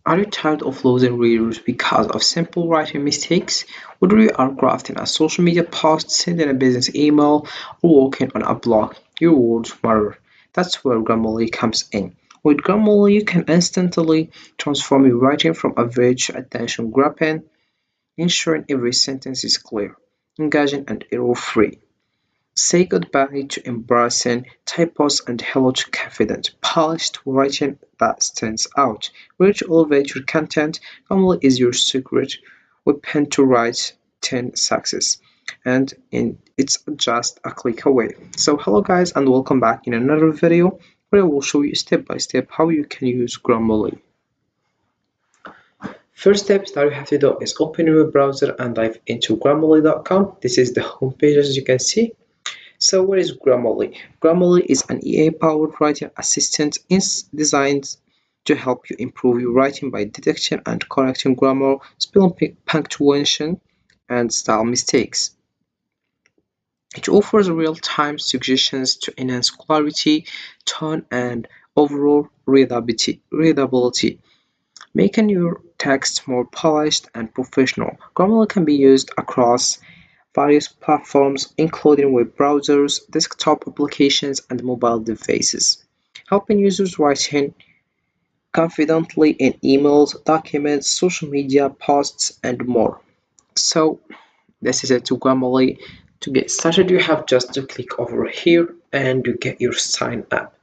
Are you tired of losing readers because of simple writing mistakes? Whether you are crafting a social media post, sending a business email, or working on a blog, your words matter. That's where Grammarly comes in. With Grammarly, you can instantly transform your writing from average to attention-grabbing, ensuring every sentence is clear, engaging, and error-free. Say goodbye to embarrassing typos and hello to confident, polished writing that stands out. Where to elevate your content normally is your secret weapon to writing success. It's just a click away. So hello guys and welcome back in another video where I will show you step by step how you can use Grammarly. First step that you have to do is open your browser and dive into Grammarly.com. This is the homepage as you can see. So what is Grammarly? Grammarly is an AI-powered writing assistant designed to help you improve your writing by detecting and correcting grammar, spelling, punctuation, and style mistakes. It offers real-time suggestions to enhance clarity, tone, and overall readability, making your text more polished and professional. Grammarly can be used across various platforms including web browsers, desktop applications, and mobile devices, helping users write confidently in emails, documents, social media posts, and more. So this is it to Grammarly. To get started, you have just to click over here and you get your sign up.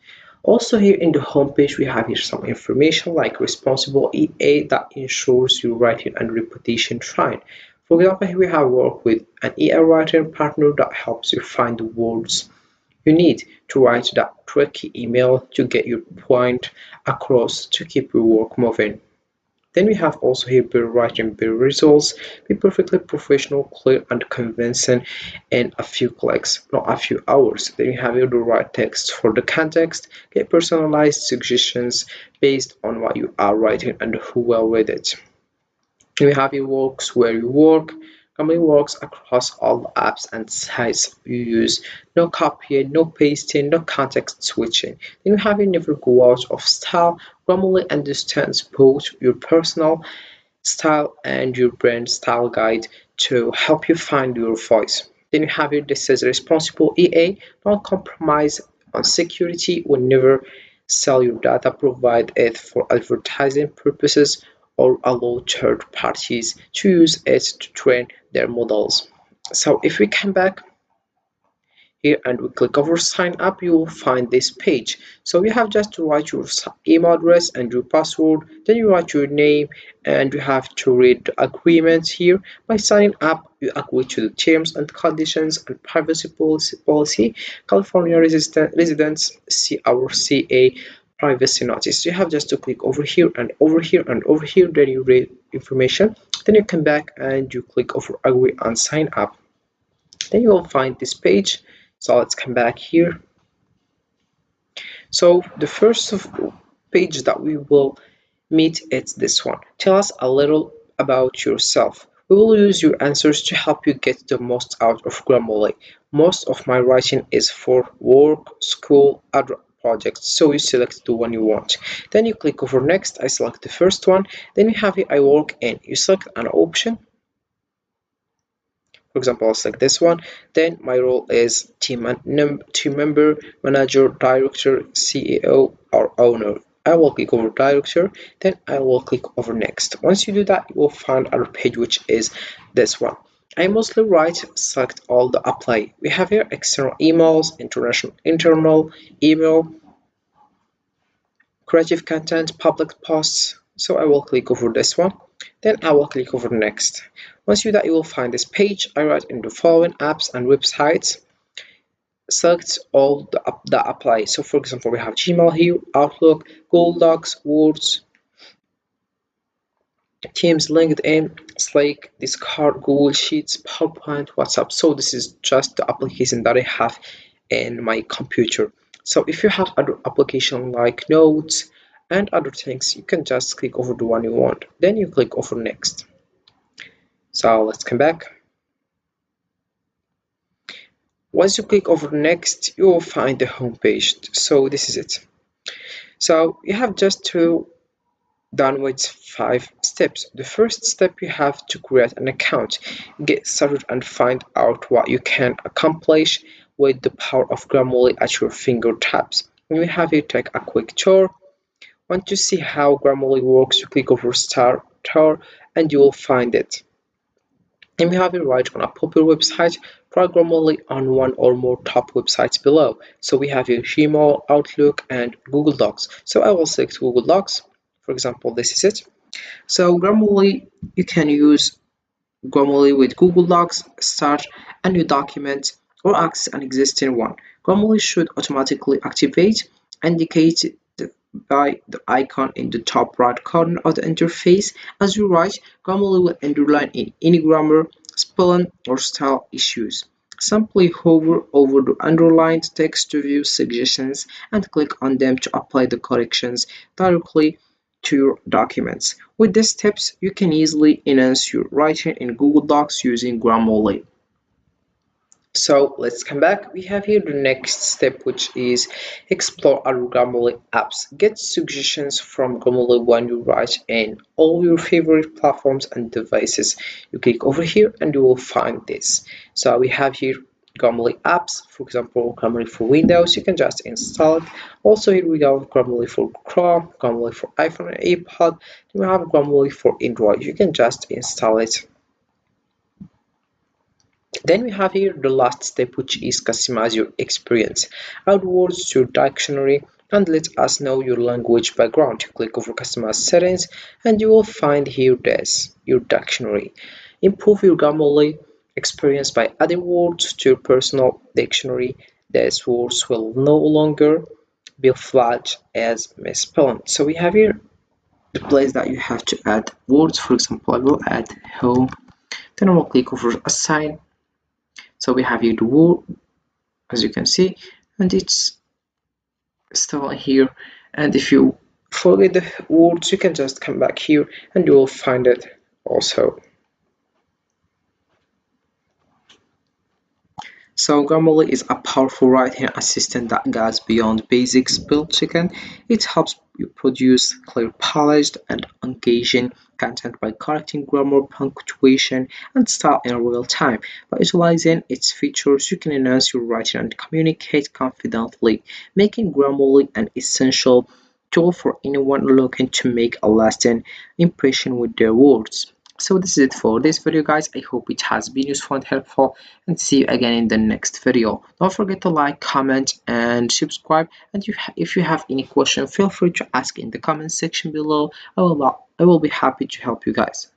Also here in the homepage we have here some information like responsible EA that ensures your writing and reputation shine. For example, here we have worked with an EA writing partner that helps you find the words you need to write that tricky email to get your point across to keep your work moving. Then we have also here better writing better results, be perfectly professional, clear and convincing in a few clicks, not a few hours. Then you have here the right text for the context, get personalized suggestions based on what you are writing and who will read it. We have your works where you work. Grammarly works across all the apps and sites you use. No copying, no pasting, no context switching. Then you have you never go out of style. Grammarly understands both your personal style and your brand style guide to help you find your voice. Then you have your this is responsible EA, don't compromise on security, will never sell your data, provide it for advertising purposes, or allow third parties to use it to train their models. So if we come back here and we click over sign up, you will find this page. So you have just to write your email address and your password, then you write your name and you have to read the agreement here. By signing up you agree to the terms and conditions and privacy policy. California residents see our CA privacy notice. You have just to click over here and over here and over here, then you read information, then you come back and you click over agree and sign up. Then you will find this page. So let's come back here. So the first page that we will meet is this one. Tell us a little about yourself. We will use your answers to help you get the most out of Grammarly. Most of my writing is for work, school, other projects, so you select the one you want. Then you click over next. I select the first one. Then you have here I work in. You select an option. For example, I'll select this one. Then my role is team member, manager, director, CEO, or owner. I will click over director, then I will click over next. Once you do that, you will find our page, which is this one. I mostly write, select all the apply. We have here external emails, internal email, creative content, public posts. So I will click over this one. Then I will click over next. Once you do that, you will find this page. I write in the following apps and websites. Select all that apply. So for example, we have Gmail here, Outlook, Google Docs, Words, Teams, LinkedIn, Slack, Discord, Google Sheets, PowerPoint, WhatsApp. So this is just the application that I have in my computer. So if you have other application like Notes and other things, you can just click over the one you want. Then you click over next. So let's come back. Once you click over next, you will find the home page. So this is it. So you have just to done with 5 steps. The first step, you have to create an account, get started, and find out what you can accomplish with the power of Grammarly at your fingertips. When you have here, take a quick tour. Want to see how Grammarly works? You click over Start Tour and you will find it. And we have it right on a popular website, try Grammarly on one or more top websites below. So we have here Gmail, Outlook, and Google Docs. So I will select Google Docs. For example, this is it. So Grammarly, you can use Grammarly with Google Docs, start a new document, or access an existing one. Grammarly should automatically activate, indicated by the icon in the top right corner of the interface. As you write, Grammarly will underline in any grammar, spelling, or style issues. Simply hover over the underlined text to view suggestions and click on them to apply the corrections directly to your documents. With these tips, you can easily enhance your writing in Google Docs using Grammarly. So let's come back. We have here the next step, which is explore our Grammarly apps. Get suggestions from Grammarly when you write in all your favorite platforms and devices. You click over here and you will find this. So we have here Grammarly apps, for example, Grammarly for Windows. You can just install it. Also, here we go, Grammarly for Chrome, Grammarly for iPhone and iPad. Then we have Grammarly for Android. You can just install it. Then we have here the last step, which is customize your experience. Add words to your dictionary and let us know your language background. Click over customize settings and you will find here this, your dictionary. Improve your Grammarly experience by adding words to your personal dictionary. These words will no longer be flagged as misspelling. So we have here the place that you have to add words. For example, I will add home. Then I will click over assign. So we have here the word, as you can see, and it's still here. And if you forget the words, you can just come back here and you will find it also. So Grammarly is a powerful writing assistant that goes beyond basic spell checking. It helps you produce clear, polished, and engaging content by correcting grammar, punctuation, and style in real time. By utilizing its features, you can enhance your writing and communicate confidently, making Grammarly an essential tool for anyone looking to make a lasting impression with their words. So this is it for this video, guys. I hope it has been useful and helpful, and see you again in the next video. Don't forget to like, comment, and subscribe. And if you have any question, feel free to ask in the comment section below. I will be happy to help you guys.